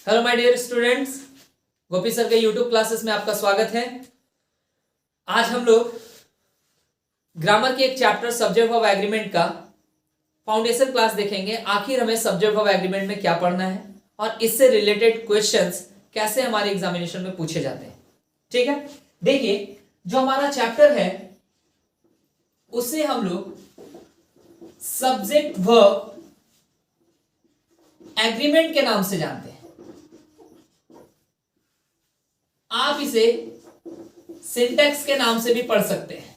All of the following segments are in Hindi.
Hello my dear students, Gopi sir के यूट्यूब क्लासेस में आपका स्वागत है। आज हम लोग ग्रामर के एक चैप्टर सब्जेक्ट ऑफ एग्रीमेंट का फाउंडेशन क्लास देखेंगे। आखिर हमें सब्जेक्ट ऑफ एग्रीमेंट में क्या पढ़ना है और इससे रिलेटेड क्वेश्चंस कैसे हमारे एग्जामिनेशन में पूछे जाते हैं। ठीक है, देखिए जो हमारा चैप्टर है उसे हम लोग सब्जेक्ट वर्ब एग्रीमेंट के नाम से जानते हैं। आप इसे सिंटैक्स के नाम से भी पढ़ सकते हैं,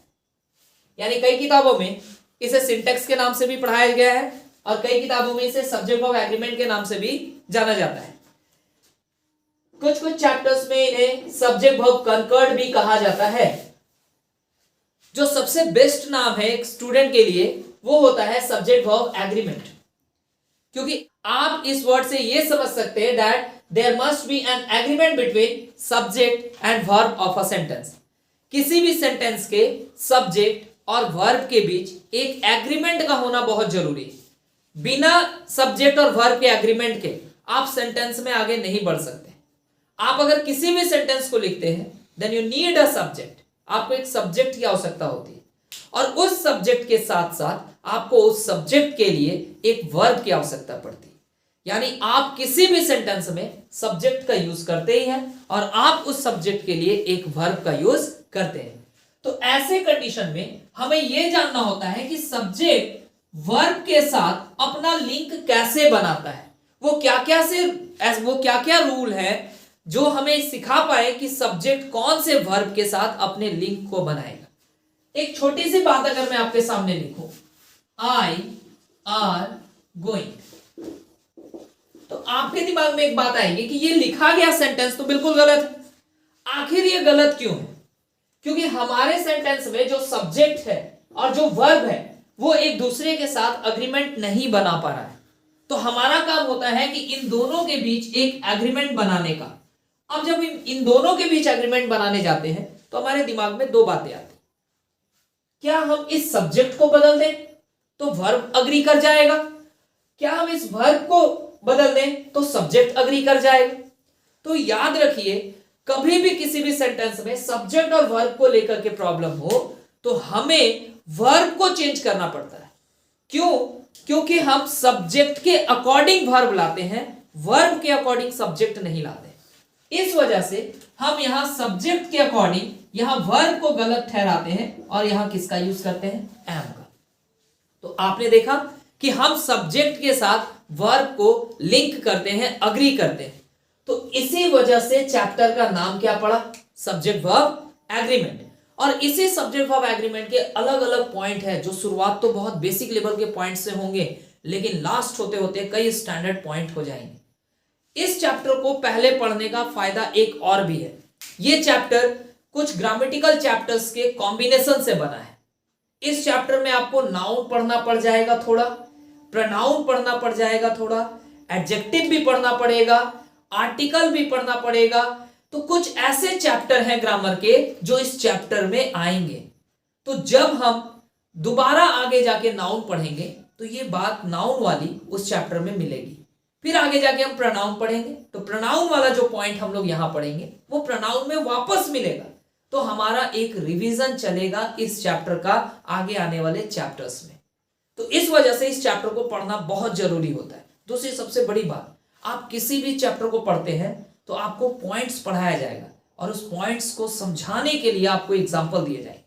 यानी कई किताबों में इसे सिंटैक्स के नाम से भी पढ़ाया गया है और कई किताबों में इसे सब्जेक्ट ऑफ एग्रीमेंट के नाम से भी जाना जाता है। कुछ कुछ चैप्टर्स में इन्हें सब्जेक्ट वर्ब कंकर्ड भी कहा जाता है। जो सबसे बेस्ट नाम है एक स्टूडेंट के लिए वो होता है सब्जेक्ट वर्ब एग्रीमेंट, क्योंकि आप इस वर्ड से ये समझ सकते हैं that there must be an agreement between subject and verb of a sentence। किसी भी सेंटेंस के सब्जेक्ट और वर्ब के बीच एक एग्रीमेंट का होना बहुत जरूरी है। बिना सब्जेक्ट और वर्ब के एग्रीमेंट के आप सेंटेंस में आगे नहीं बढ़ सकते। आप अगर किसी भी सेंटेंस को लिखते हैं then you need a subject, आपको एक सब्जेक्ट की आवश्यकता होती है और उस सब्जेक्ट के साथ साथ आपको उस सब्जेक्ट के लिए एक वर्ब की आवश्यकता पड़ती है। यानी आप किसी भी सेंटेंस में सब्जेक्ट का यूज करते ही हैं और आप उस सब्जेक्ट के लिए एक वर्ब का यूज करते हैं। तो ऐसे कंडीशन में हमें यह जानना होता है कि सब्जेक्ट वर्ब के साथ अपना लिंक कैसे बनाता है। वो क्या क्या रूल है जो हमें सिखा पाए कि सब्जेक्ट कौन से वर्ब के साथ अपने लिंक को बनाएगा। एक छोटी सी बात अगर मैं आपके सामने लिखूं, आई आर गोइंग, तो आपके दिमाग में एक बात आएगी कि ये लिखा गया सेंटेंस तो बिल्कुल गलत है। आखिर ये गलत क्यों है? क्योंकि हमारे सेंटेंस में जो सब्जेक्ट है और जो वर्ब है वो एक दूसरे के साथ अग्रीमेंट नहीं बना पा रहा है। तो हमारा काम होता है कि इन दोनों के बीच एक एग्रीमेंट बनाने का। अब जब इन दोनों के बीच एग्रीमेंट बनाने जाते हैं तो हमारे दिमाग में दो बातें आती। क्या हम इस सब्जेक्ट को बदल दें तो वर्ब अग्री कर जाएगा, क्या हम इस वर्ब को बदल दें तो सब्जेक्ट अग्री कर जाएगा। तो याद रखिए, कभी भी किसी भी सेंटेंस में सब्जेक्ट और वर्ब को लेकर के प्रॉब्लम हो तो हमें वर्ब को चेंज करना पड़ता है। क्यों? क्योंकि हम सब्जेक्ट के अकॉर्डिंग वर्ब लाते हैं, वर्ब के अकॉर्डिंग सब्जेक्ट नहीं लाते। इस वजह से हम यहां सब्जेक्ट के अकॉर्डिंग यहां वर्ब को गलत ठहराते हैं और यहां किसका यूज करते हैं? एम का। तो आपने देखा कि हम सब्जेक्ट के साथ वर्ब को लिंक करते हैं, अग्री करते हैं। तो इसी वजह से चैप्टर का नाम क्या पड़ा? Subject verb agreement. और इसी सब्जेक्ट वर्ब एग्रीमेंट के अलग अलग पॉइंट है जो शुरुआत तो बहुत बेसिक लेवल के पॉइंट से होंगे लेकिन लास्ट होते होते कई स्टैंडर्ड पॉइंट हो जाएंगे। इस चैप्टर को पहले पढ़ने का फायदा एक और भी है। यह चैप्टर कुछ ग्रामेटिकल चैप्टर्स के कॉम्बिनेशन से बना है। इस चैप्टर में आपको नाउन पढ़ना पड़ जाएगा, थोड़ा प्रोनाउन पढ़ना पड़ जाएगा, थोड़ा एडजेक्टिव भी पढ़ना पड़ेगा, आर्टिकल भी पढ़ना पड़ेगा। तो कुछ ऐसे चैप्टर हैं ग्रामर के जो इस चैप्टर में आएंगे। तो जब हम दोबारा आगे जाके नाउन पढ़ेंगे तो ये बात नाउन वाली उस चैप्टर में मिलेगी। फिर आगे जाके हम प्रोनाउन पढ़ेंगे तो प्रोनाउन वाला जो पॉइंट हम लोग यहां पढ़ेंगे वो प्रोनाउन में वापस मिलेगा। तो हमारा एक रिवीजन चलेगा इस चैप्टर का आगे आने वाले चैप्टर्स में। तो इस वजह से इस चैप्टर को पढ़ना बहुत जरूरी होता है। दूसरी सबसे बड़ी बात, आप किसी भी चैप्टर को पढ़ते हैं तो आपको पॉइंट्स पढ़ाया जाएगा और उस पॉइंट्स को समझाने के लिए आपको एग्जाम्पल दिए जाएंगे।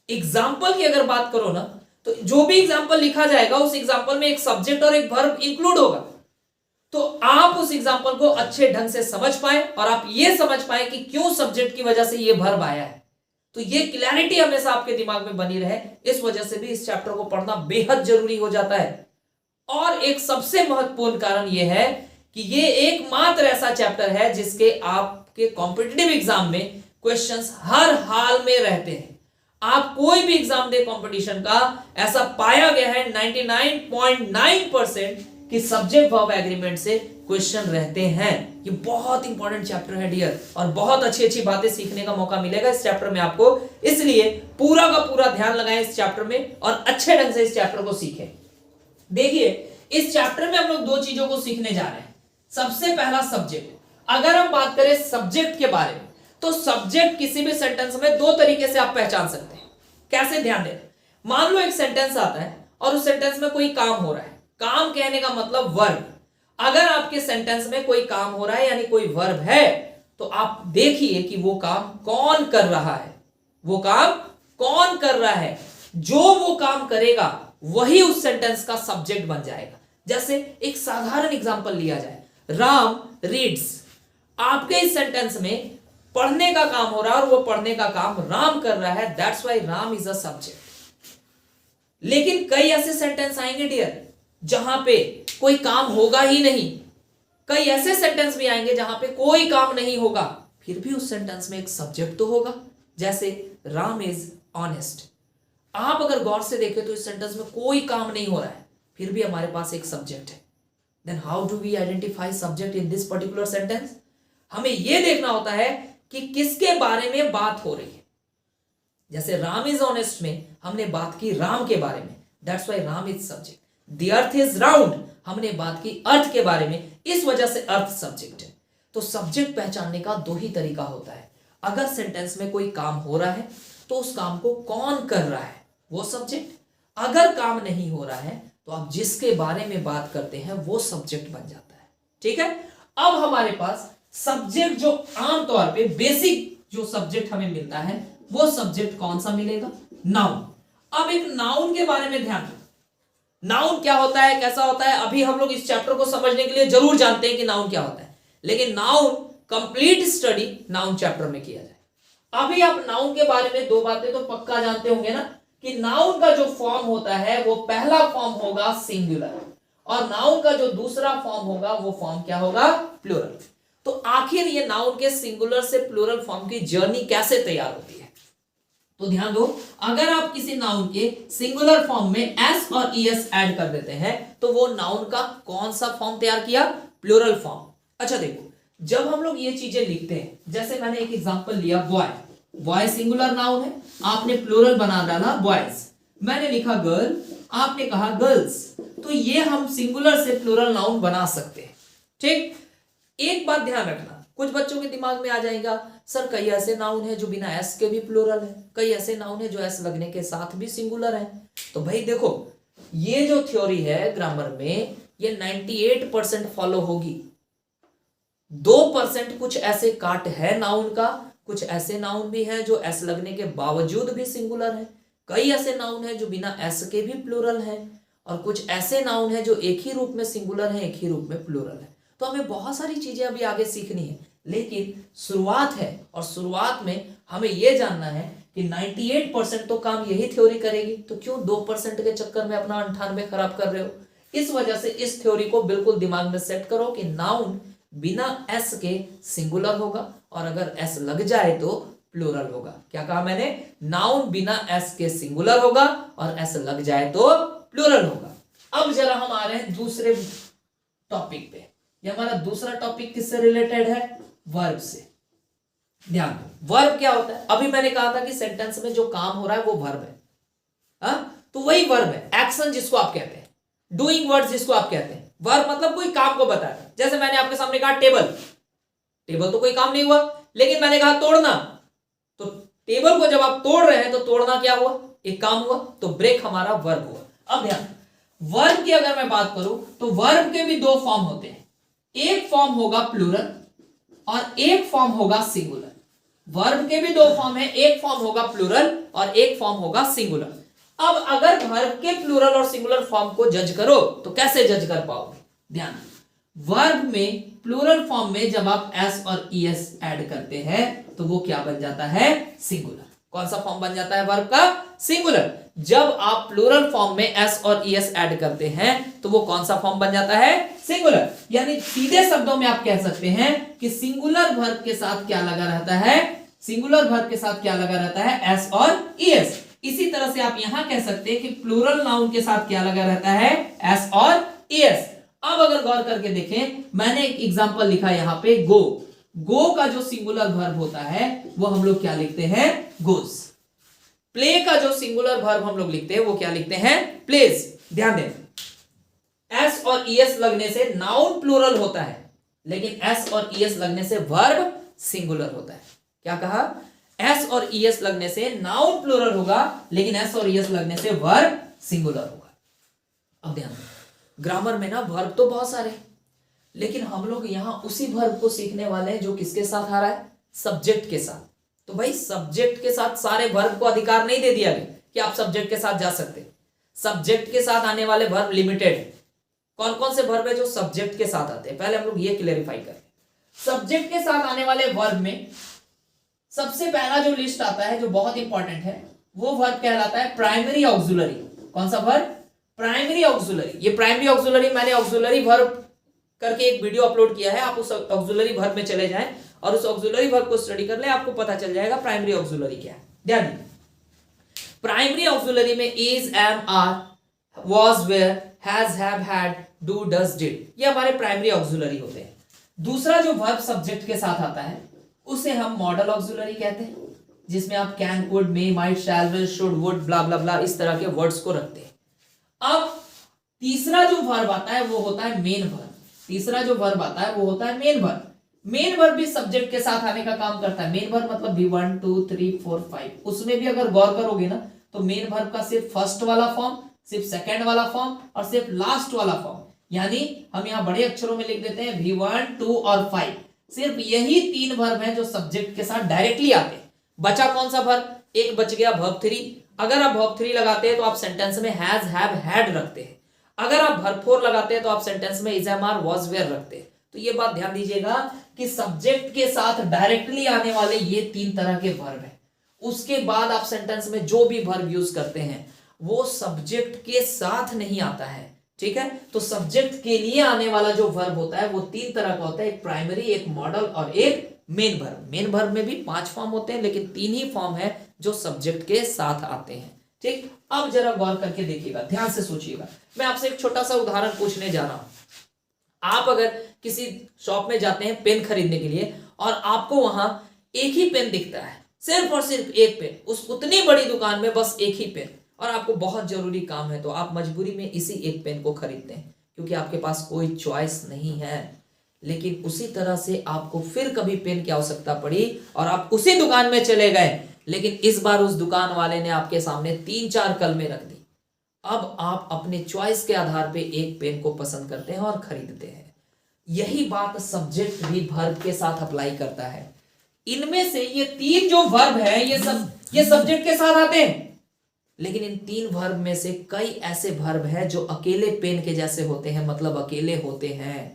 एग्जाम्पल की अगर बात करो ना तो जो भी एग्जाम्पल लिखा जाएगा उस एग्जाम्पल में एक सब्जेक्ट और एक वर्ब इंक्लूड होगा। तो आप उस एग्जाम्पल को अच्छे ढंग से समझ पाए और आप ये समझ पाए कि क्यों सब्जेक्ट की वजह से ये वर्ब आया है। तो ये क्लैरिटी हमेशा आपके दिमाग में बनी रहे, इस वजह से भी इस चैप्टर को पढ़ना बेहद जरूरी हो जाता है। और एक सबसे महत्वपूर्ण कारण यह है कि ये एकमात्र ऐसा चैप्टर है जिसके आपके कॉम्पिटिटिव एग्जाम में क्वेश्चंस हर हाल में रहते हैं। आप कोई भी एग्जाम दे कंपटीशन का, ऐसा पाया गया है 99.9% कि सब्जेक्ट वर्ब एग्रीमेंट से क्वेश्चन रहते हैं। ये बहुत इंपॉर्टेंट चैप्टर है डियर, और बहुत अच्छी अच्छी बातें सीखने का मौका मिलेगा इस चैप्टर में आपको। इसलिए पूरा का पूरा ध्यान लगाएं इस चैप्टर में और अच्छे ढंग से इस चैप्टर को सीखें। देखिए, इस चैप्टर में हम लोग दो चीजों को सीखने जा रहे हैं। सबसे पहला सब्जेक्ट। अगर हम बात करें सब्जेक्ट के बारे में, तो सब्जेक्ट किसी भी सेंटेंस में दो तरीके से आप पहचान सकते हैं। कैसे, ध्यान दें। मान लो एक सेंटेंस आता है और उस सेंटेंस में कोई काम हो रहा है। काम कहने का मतलब वर्ब। अगर आपके सेंटेंस में कोई काम हो रहा है यानी कोई वर्ब है, तो आप देखिए कि वो काम कौन कर रहा है। वो काम कौन कर रहा है, जो वो काम करेगा वही उस सेंटेंस का सब्जेक्ट बन जाएगा। जैसे एक साधारण एग्जांपल लिया जाए, राम रीड्स। आपके इस सेंटेंस में पढ़ने का काम हो रहा है और वो पढ़ने का काम राम कर रहा है, that's why Ram is a subject. लेकिन कई ऐसे सेंटेंस आएंगे डियर जहां पे कोई काम होगा ही नहीं। कई ऐसे सेंटेंस भी आएंगे जहां पे कोई काम नहीं होगा, फिर भी उस सेंटेंस में एक सब्जेक्ट तो होगा। जैसे राम इज ऑनेस्ट। आप अगर गौर से देखें तो इस सेंटेंस में कोई काम नहीं हो रहा है, फिर भी हमारे पास एक सब्जेक्ट है। Then how do we identify subject in this particular sentence? हमें यह देखना होता है कि किसके बारे में बात हो रही है। जैसे राम इज ऑनेस्ट में हमने बात की राम के बारे में, that's why Ram is subject. The earth is round, हमने बात की अर्थ के बारे में, इस वजह से अर्थ सब्जेक्ट है। तो सब्जेक्ट पहचानने का दो ही तरीका होता है। अगर सेंटेंस में कोई काम हो रहा है तो उस काम को कौन कर रहा है, वो सब्जेक्ट। अगर काम नहीं हो रहा है तो आप जिसके बारे में बात करते हैं वो सब्जेक्ट बन जाता है। ठीक है। अब हमारे पास सब्जेक्ट जो आमतौर पे बेसिक जो सब्जेक्ट हमें मिलता है वो सब्जेक्ट कौन सा मिलेगा? नाउन। अब एक नाउन के बारे में ध्यान रखो। नाउन क्या होता है, कैसा होता है, अभी हम लोग इस चैप्टर को समझने के लिए जरूर जानते हैं कि नाउन क्या होता है, लेकिन noun complete study noun chapter में किया जाए। अभी आप नाउन के बारे में दो बातें तो पक्का जानते होंगे ना, कि नाउन का जो फॉर्म होता है वो पहला फॉर्म होगा सिंगुलर, और नाउन का जो दूसरा फॉर्म होगा वो फॉर्म क्या होगा? प्लूरल। तो आखिर ये नाउन के सिंगुलर से प्लूरल फॉर्म की जर्नी कैसे तैयार होती है? तो ध्यान दो, अगर आप किसी नाउन के सिंगुलर फॉर्म में एस और ईएस ऐड कर देते हैं तो वो नाउन का कौन सा फॉर्म तैयार किया? Plural form. अच्छा देखो, जब हम लोग ये चीजें लिखते हैं, जैसे मैंने एक एग्जांपल लिया बॉय। बॉय सिंगुलर नाउन है, आपने प्लूरल बना डाला बॉयज। मैंने लिखा गर्ल, आपने कहा गर्ल्स। तो ये हम सिंगुलर से प्लूरल नाउन बना सकते हैं। ठीक। एक बात ध्यान रखना, कुछ बच्चों के दिमाग में आ जाएगा, सर कई ऐसे नाउन है जो बिना एस के भी प्लूरल है, कई ऐसे नाउन है जो एस लगने के साथ भी सिंगुलर है। तो भाई देखो, ये जो थ्योरी है ग्रामर में, ये 98% फॉलो होगी। 2% कुछ ऐसे काट है नाउन का, कुछ ऐसे नाउन भी है जो एस लगने के बावजूद भी सिंगुलर है, कई ऐसे नाउन है जो बिना एस के भी प्लूरल है, और कुछ ऐसे नाउन है जो एक ही रूप में सिंगुलर है, एक ही रूप में प्लूरल है। तो हमें बहुत सारी चीजें अभी आगे सीखनी है, लेकिन शुरुआत है, और शुरुआत में हमें यह जानना है कि 98% तो काम यही थ्योरी करेगी, तो क्यों 2% के चक्कर में अपना 98 खराब कर रहे हो? इस वजह से इस थ्योरी को बिल्कुल दिमाग में सेट करो कि नाउन बिना एस के सिंगुलर होगा, और अगर एस लग जाए तो प्लूरल होगा। क्या कहा मैंने? नाउन बिना एस के सिंगुलर होगा और एस लग जाए तो प्लूरल होगा। अब जरा हम आ रहे हैं दूसरे टॉपिक पे। ये हमारा दूसरा टॉपिक किससे रिलेटेड है? वर्ब से। ध्यान दो, वर्ब क्या होता है? अभी मैंने कहा था कि सेंटेंस में जो काम हो रहा है वो वर्ब है। तो वही वर्ब है, एक्शन जिसको आप कहते हैं, डूइंग वर्ड्स जिसको आप कहते हैं। वर्ब मतलब कोई काम को बताता है। जैसे मैंने आपके सामने कहा टेबल, टेबल तो कोई काम नहीं हुआ, लेकिन मैंने कहा तोड़ना, तो टेबल को जब आप तोड़ रहे हैं तो तोड़ना क्या हुआ? एक काम हुआ, तो ब्रेक हमारा वर्ब हुआ। अब ध्यान, वर्ब की अगर मैं बात करूं तो वर्ब के भी दो फॉर्म होते हैं, एक फॉर्म होगा प्लूरल और एक फॉर्म होगा सिंगुलर। वर्ब के भी दो फॉर्म है, एक फॉर्म होगा प्लूरल और एक फॉर्म होगा सिंगुलर। अब अगर वर्ब के प्लूरल और सिंगुलर फॉर्म को जज करो तो कैसे जज कर पाओगे? ध्यान, वर्ब में प्लूरल फॉर्म में जब आप एस और ईएस ऐड करते हैं तो वो क्या बन जाता है? सिंगुलर। कौन सा फॉर्म बन जाता है वर्ब का? सिंगुलर। जब आप प्लूरल फॉर्म में एस और ईएस ऐड करते हैं तो वो कौन सा फॉर्म बन जाता है? सिंगुलर। यानी सीधे शब्दों में आप कह सकते हैं कि सिंगुलर वर्ब के साथ क्या लगा रहता है? सिंगुलर वर्ब के साथ क्या लगा रहता है? एस और ईएस। इसी तरह से आप यहां कह सकते हैं कि प्लूरल नाउन के साथ क्या लगा रहता है? एस और ईएस। अब अगर गौर करके देखें, मैंने एक एग्जांपल लिखा यहां पे, गो। गो का जो सिंगुलर वर्ब होता है वो हम लोग क्या लिखते हैं? गोस। प्ले का जो सिंगुलर वर्ब हम लोग लिखते हैं वो क्या लिखते हैं? प्लेज। ध्यान दें, एस और ईएस लगने से नाउन प्लूरल होता है, लेकिन एस और ईएस लगने से वर्ब सिंगुलर होता है। क्या कहा? एस और ईएस लगने से नाउन प्लूरल होगा, लेकिन एस और ईएस लगने से वर्ब सिंगुलर होगा। अब ध्यान दो, ग्रामर में ना वर्ब तो बहुत सारे, लेकिन हम लोग यहां उसी वर्ब को सीखने वाले हैं जो किसके साथ आ रहा है? सब्जेक्ट के साथ। तो भाई सब्जेक्ट के साथ सारे वर्ब को अधिकार नहीं दे दिया गया कि आप सब्जेक्ट के साथ जा सकते। सब्जेक्ट के साथ आने वाले वर्ब लिमिटेड है। कौन कौन से वर्ब है जो सब्जेक्ट के साथ आते हैं? पहले हम लोग ये क्लेरिफाई करें। सब्जेक्ट के साथ आने वाले वर्ब में सबसे पहला जो लिस्ट आता है, जो बहुत इंपॉर्टेंट है, वो वर्ब कहलाता है प्राइमरी ऑक्सिलरी। कौन सा वर्ब? Primary auxiliary. ये प्राइमरी ऑक्सिलरी, मैंने ऑक्सिलरी वर्ब करके एक वीडियो अपलोड किया है, आप उस ऑक्सिलरी वर्ब में चले जाएं और उस ऑक्सिलरी वर्ब को स्टडी कर ले, आपको पता चल जाएगा प्राइमरी ऑक्सिलरी क्या है। ध्यान दीजिए, प्राइमरी ऑक्सिलरी में is, am, are, was, were, has, have, had, do, does, did, ये हमारे प्राइमरी ऑक्सिलरी होते हैं। दूसरा जो वर्ब सब्जेक्ट के साथ आता है उसे हम मॉडल ऑक्सिलरी कहते हैं, जिसमें आप can, could, may, might, shall, will, should, would, blah blah blah इस तरह के वर्ड्स को रखते हैं। अब तीसरा जो वर्ब आता है वो होता है मेन वर्ब। तीसरा जो वर्ब आता है वो होता है मेन वर्ब। मेन वर्ब भी सब्जेक्ट के साथ आने का काम करता है। मेन वर्ब मतलब भी 1 2 3 4 5, उसमें भी अगर गौर करोगे ना तो मेन वर्ब का सिर्फ फर्स्ट वाला फॉर्म, सिर्फ सेकंड वाला फॉर्म और सिर्फ लास्ट वाला फॉर्म, यानी हम यहां बड़े अक्षरों में लिख देते हैं V1 2 और 5, सिर्फ यही 3 वर्ब हैं जो सब्जेक्ट के साथ डायरेक्टली आते हैं। बचा कौन सा वर्ब? एक बच गया वर्ब 3। अगर आप वर्ब 3 लगाते हैं तो आप सेंटेंस में हैज, हैव, हैड रखते हैं। अगर आप वर्ब 4 लगाते हैं तो आप सेंटेंस में is, am, are, was, were रखते हैं। तो ये बात ध्यान दीजिएगा कि सब्जेक्ट के साथ डायरेक्टली आने वाले ये 3 तरह के वर्ब हैं। उसके बाद आप सेंटेंस में जो भी वर्ब यूज करते हैं वो सब्जेक्ट के साथ नहीं आता है। ठीक है, तो सब्जेक्ट के लिए आने वाला जो वर्ब होता है वो 3 तरह का होता है, एक प्राइमरी, एक मॉडल और एक मेन वर्ब। मेन वर्ब में भी 5 फॉर्म होते हैं, लेकिन 3 ही फॉर्म है जो सब्जेक्ट के साथ आते हैं। ठीक, अब जरा गौर करके देखिएगा, ध्यान से सोचिएगा। मैं आपसे एक छोटा सा उदाहरण पूछने जा रहा हूं। आप अगर किसी शॉप में जाते हैं पेन खरीदने के लिए और आपको वहां एक ही पेन दिखता है, सिर्फ और सिर्फ एक पेन, उस उतनी बड़ी दुकान में बस एक ही पेन, और आपको बहुत जरूरी काम है तो आप मजबूरी में इसी एक पेन को खरीदते हैं क्योंकि आपके पास कोई चॉइस नहीं है। लेकिन उसी तरह से आपको फिर कभी पेन की आवश्यकता पड़ी और आप उसी दुकान में चले गए, लेकिन इस बार उस दुकान वाले ने आपके सामने 3-4 कलमें रख दी। अब आप अपने चॉइस के आधार पे एक पेन को पसंद करते हैं और खरीदते हैं। यही बात सब्जेक्ट भी वर्ब के साथ अप्लाई करता है। इनमें से ये 3 जो वर्ब है ये सब्जेक्ट के साथ आते हैं, लेकिन इन 3 वर्ब में से कई ऐसे वर्ब हैं जो अकेले पेन के जैसे होते हैं, मतलब अकेले होते हैं।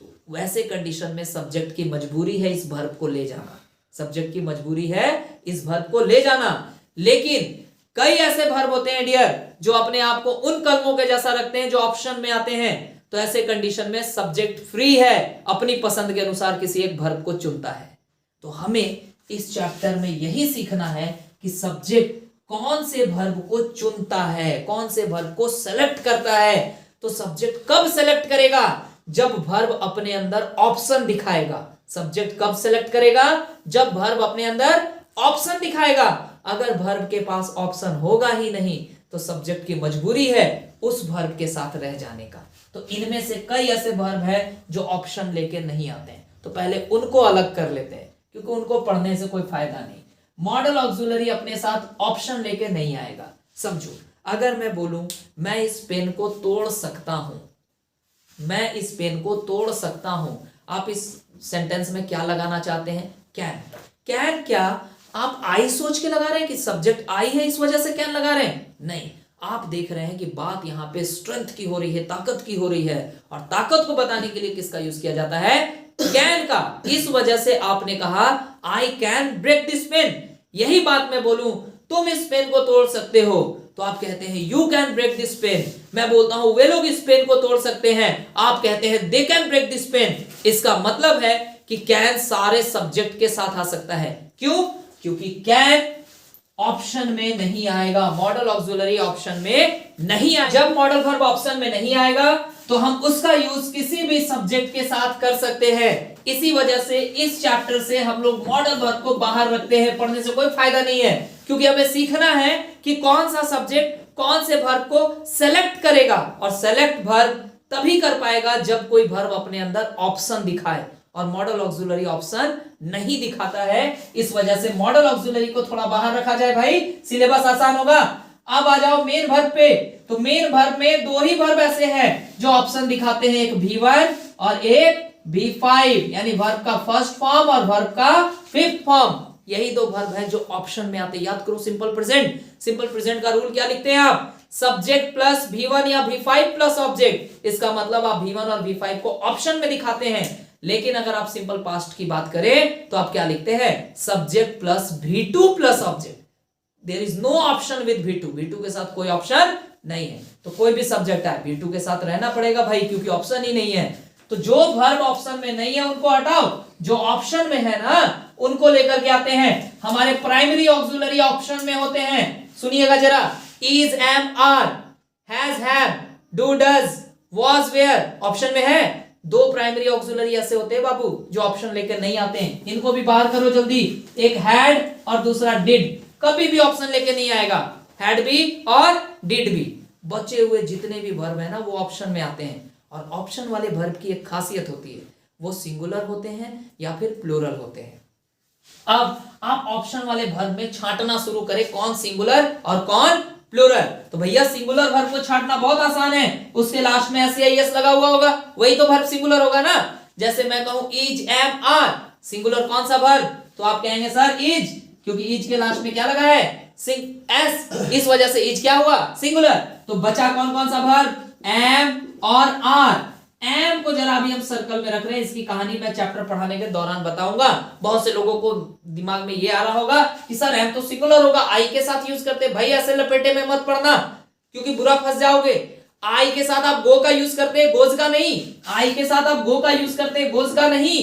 तो वैसे कंडीशन में सब्जेक्ट की मजबूरी है इस वर्ब को ले जाना, सब्जेक्ट की मजबूरी है इस वर्ब को ले जाना। लेकिन कई ऐसे वर्ब होते हैं डियर जो अपने आप को उन कलमों के जैसा रखते हैं जो ऑप्शन में आते हैं। तो ऐसे कंडीशन में सब्जेक्ट फ्री है, अपनी पसंद के अनुसार किसी एक वर्ब को चुनता है। तो हमें इस चैप्टर में यही सीखना है कि सब्जेक्ट कौन से वर्ब को चुनता है, कौन से वर्ब को सेलेक्ट करता है। तो सब्जेक्ट कब सेलेक्ट करेगा? जब वर्ब अपने अंदर ऑप्शन दिखाएगा। सब्जेक्ट कब सेलेक्ट करेगा? जब वर्ब अपने अंदर ऑप्शन दिखाएगा। अगर वर्ब के पास ऑप्शन होगा ही नहीं तो सब्जेक्ट की मजबूरी है उस वर्ब के साथ रह जाने का। तो इनमें से कई ऐसे वर्ब है जो ऑप्शन लेके नहीं आते हैं, तो पहले उनको अलग कर लेते हैं क्योंकि उनको पढ़ने से कोई फायदा नहीं। मॉडल ऑक्सिलरी अपने साथ ऑप्शन लेके नहीं आएगा। समझो, अगर मैं बोलूं मैं इस पेन को तोड़ सकता हूं, मैं इस पेन को तोड़ सकता हूं, आप इस सेंटेंस में क्या लगाना चाहते हैं? कैन। कैन क्या आप आई सोच के लगा रहे हैं कि सब्जेक्ट आई है इस वजह से कैन लगा रहे हैं? नहीं, आप देख रहे हैं कि बात यहां पे स्ट्रेंथ की हो रही है, ताकत की हो रही है, और ताकत को बताने के लिए किसका यूज किया जाता है? कैन का। इस वजह से आपने कहा I can break this pen. यही बात मैं बोलूं तुम इस पेन को तोड़ सकते हो तो आप कहते हैं you can break this pen. मैं बोलता हूं वे लोग इस पेन को तोड़ सकते हैं, आप कहते हैं they can break this pen. इसका मतलब है कि कैन सारे सब्जेक्ट के साथ आ सकता है। क्यों? क्योंकि कैन ऑप्शन में नहीं आएगा, मॉडल ऑक्सिलरी ऑप्शन में नहीं आएगा। जब मॉडल वर्ब ऑप्शन में नहीं आएगा तो हम उसका यूज किसी भी सब्जेक्ट के साथ कर सकते हैं। इसी वजह से इस चैप्टर से हम लोग मॉडल वर्ब को बाहर रखते हैं, पढ़ने से कोई फायदा नहीं है, क्योंकि हमें सीखना है कि कौन सा सब्जेक्ट कौन से वर्ब को सेलेक्ट करेगा, और सेलेक्ट वर्ब तभी कर पाएगा जब कोई वर्ब अपने अंदर ऑप्शन दिखाए, और मॉडल ऑक्सिलरी ऑप्शन नहीं दिखाता है। इस वजह से मॉडल ऑक्सिलरी को थोड़ा बाहर रखा जाए भाई, सिलेबस आसान होगा। अब आ जाओ मेन वर्ब पे। तो मेन वर्ब में दो ही वर्ब ऐसे हैं जो ऑप्शन दिखाते हैं, एक V1 और एक V5, यानी वर्ब का फर्स्ट फॉर्म और वर्ब का फिफ्थ फॉर्म। यही दो वर्ब हैं जो ऑप्शन में आते हैं। याद करो सिंपल प्रेजेंट। सिंपल प्रेजेंट का रूल क्या लिखते हैं आप? सब्जेक्ट प्लस V1 या V5 प्लस ऑब्जेक्ट। इसका मतलब आप V1 और V5 को ऑप्शन में दिखाते हैं। लेकिन अगर आप सिंपल पास्ट की बात करें तो आप क्या लिखते हैं? Subject plus V2 plus object. There is no option with V2। V2 के साथ कोई ऑप्शन नहीं है। तो कोई भी सब्जेक्ट है V2 के साथ रहना पड़ेगा भाई, क्योंकि ऑप्शन ही नहीं है। तो जो वर्ब ऑप्शन में नहीं है उनको हटाओ, जो ऑप्शन में है ना उनको लेकर के आते हैं। हमारे प्राइमरी ऑक्सिलरी ऑप्शन में होते हैं। सुनिएगा जरा, is, am, are, has, have, do, does, was, were option में है। दो प्राइमरी ऑक्सिलरी ऐसे होते हैं बाबू जो ऑप्शन लेकर नहीं आते हैं। इनको भी बाहर करो जल्दी। एक हैड और दूसरा डिड। कभी भी ऑप्शन लेके नहीं आएगा। हैड भी और डिड भी। बचे हुए जितने भी वर्ब है ना वो ऑप्शन में आते हैं। और ऑप्शन वाले वर्ब की एक खासियत होती है, वो सिंगुलर होते हैं या फिर प्लूरल होते हैं। अब आप ऑप्शन वाले वर्ब में छांटना शुरू करें कौन सिंगुलर और कौन प्लूरल। तो भैया सिंगुलर वर्ब को छांटना बहुत आसान है। उसके लास्ट में एस लगा हुआ होगा, वही तो वर्ब सिंगुलर होगा ना। जैसे मैं कहूं इज, एम, आर, सिंगुलर कौन सा वर्ब? तो आप कहेंगे सर इज, क्योंकि इज के लास्ट में क्या लगा है? एस, इस वजह से इज क्या हुआ? सिंगुलर। तो बचा कौन कौन सा वर्ब? एम और आर। एम को जरा अभी हम सर्कल में रख रहे हैं, इसकी कहानी मैं चैप्टर पढ़ाने के दौरान बताऊंगा। बहुत से लोगों को दिमाग में ये आ रहा होगा कि सर एम तो सिंगुलर होगा, आई के साथ यूज करते। भाई ऐसे लपेटे में मत पड़ना, क्योंकि बुरा फंस जाओगे। आई के साथ आप गो का यूज करते हैं, गोज का नहीं। आई के साथ आप गो का यूज करते हैं, गोज का नहीं।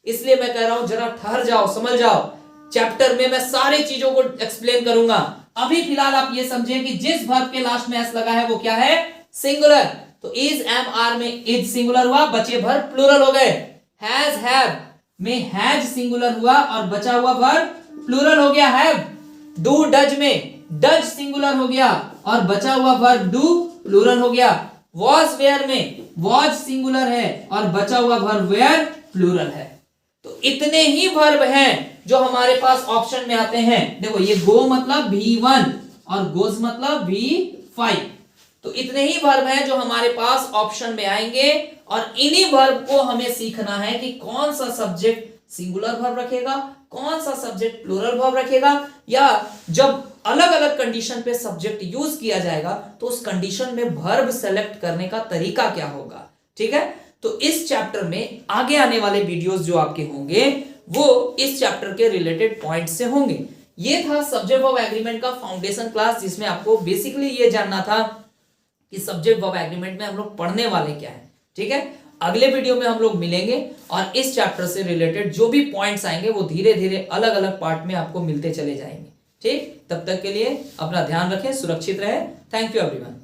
इसलिए मैं कह रहा हूं जरा ठहर जाओ, समझ जाओ। चैप्टर में मैं सारी चीजों को एक्सप्लेन करूंगा। अभी फिलहाल आप ये समझे कि जिस वर्ब के लास्ट में एस लगा है वो क्या है? सिंगुलर। तो इज, एम, आर में इज सिंगुलर हुआ, बचे वर्ब प्लूरल हो गए। हैज, हैव में हैज सिंगुलर हुआ और बचा हुआ वर्ब प्लूरल हो गया, हैव। डू, डज में डज सिंगुलर हो गया और बचा हुआ वर्ब डू प्लूरल हो गया। वॉज, वेयर में वॉज सिंगुलर है और बचा हुआ वर्ब वेयर प्लूरल है। तो इतने ही वर्ब हैं जो हमारे पास ऑप्शन में आते हैं। देखो ये गो मतलब V1 और गोज मतलब V5। तो इतने ही वर्ब हैं जो हमारे पास ऑप्शन में आएंगे, और इन्हीं वर्ब को हमें सीखना है कि कौन सा सब्जेक्ट सिंगुलर वर्ब रखेगा, कौन सा सब्जेक्ट प्लूरल वर्ब रखेगा, या जब अलग अलग कंडीशन पे सब्जेक्ट यूज किया जाएगा तो उस कंडीशन में वर्ब सेलेक्ट करने का तरीका क्या होगा। ठीक है, तो इस चैप्टर में आगे आने वाले वीडियोस जो आपके होंगे वो इस चैप्टर के रिलेटेड पॉइंट से होंगे। ये था सब्जेक्ट वर्ब एग्रीमेंट का फाउंडेशन क्लास, जिसमें आपको बेसिकली ये जानना था कि सब्जेक्ट वर्ब एग्रीमेंट में हम लोग पढ़ने वाले क्या है। ठीक है, अगले वीडियो में हम लोग मिलेंगे और इस चैप्टर से रिलेटेड जो भी पॉइंट्स आएंगे वो धीरे धीरे अलग अलग पार्ट में आपको मिलते चले जाएंगे। ठीक, तब तक के लिए अपना ध्यान रखें, सुरक्षित रहे। Thank you everyone.